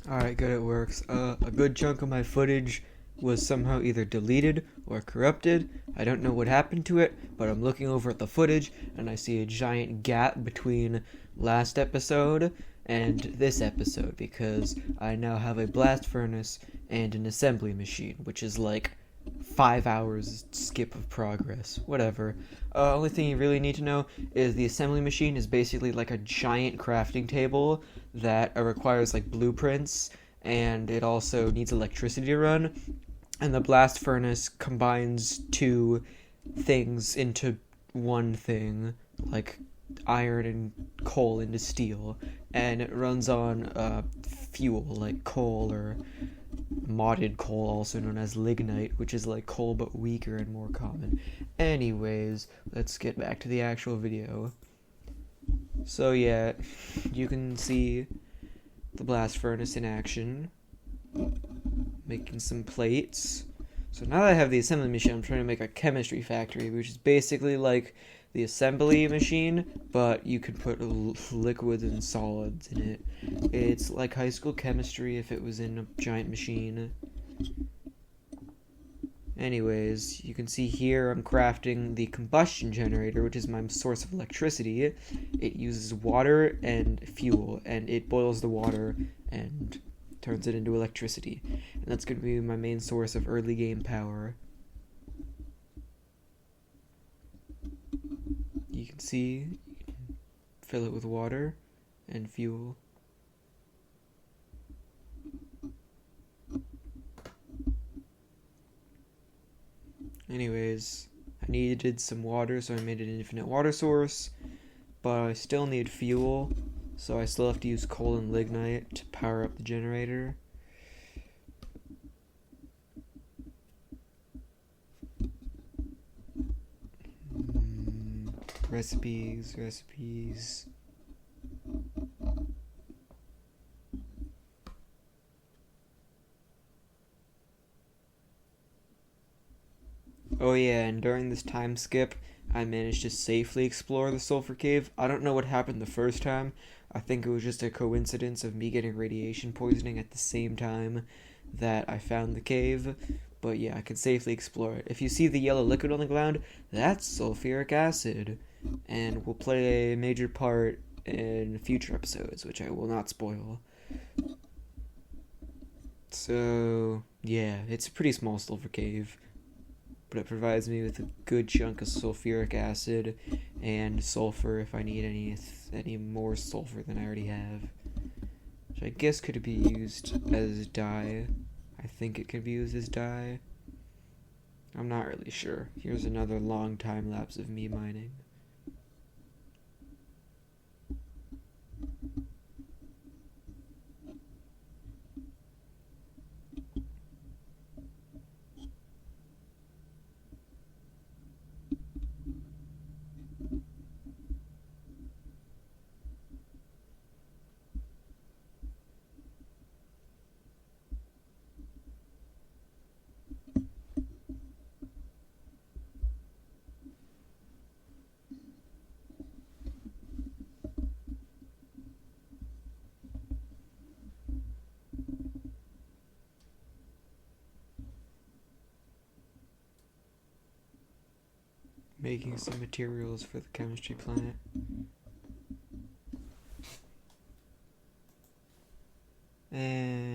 Alright, good, it works. A good chunk of my footage was somehow either deleted or corrupted. I don't know what happened to it, but I'm looking over at the footage and I see a giant gap between last episode and this episode because I now have a blast furnace and an assembly machine, which is like 5 hours skip of progress. Whatever. Only thing you really need to know is the assembly machine is basically like a giant crafting table that requires like blueprints, and it also needs electricity to run. And the blast furnace combines two things into one thing, like iron and coal into steel, and it runs on fuel like coal or modded coal, also known as lignite, which is like coal but weaker and more common. Anyways, let's get back to the actual video. So yeah, you can see the blast furnace in action, making some plates. So now that I have the assembly machine, I'm trying to make a chemistry factory, which is basically like the assembly machine, but you could put liquids and solids in it. It's like high school chemistry if it was in a giant machine. Anyways, you can see here I'm crafting the combustion generator, which is my source of electricity. It uses water and fuel, and it boils the water and turns it into electricity. And that's going to be my main source of early game power. You can see, you can fill it with water and fuel. Anyways, I needed some water, so I made an infinite water source, but I still need fuel, so I still have to use coal and lignite to power up the generator. Recipes. Oh yeah, and during this time skip, I managed to safely explore the sulfur cave. I don't know what happened the first time. I think it was just a coincidence of me getting radiation poisoning at the same time that I found the cave. But yeah, I can safely explore it. If you see the yellow liquid on the ground, that's sulfuric acid, and will play a major part in future episodes, which I will not spoil. So yeah, it's a pretty small sulfur cave, but it provides me with a good chunk of sulfuric acid and sulfur if I need any more sulfur than I already have, which I guess could be used as dye. I think it could be used as dye. I'm not really sure. Here's another long time lapse of me mining. Making some materials for the chemistry planet. And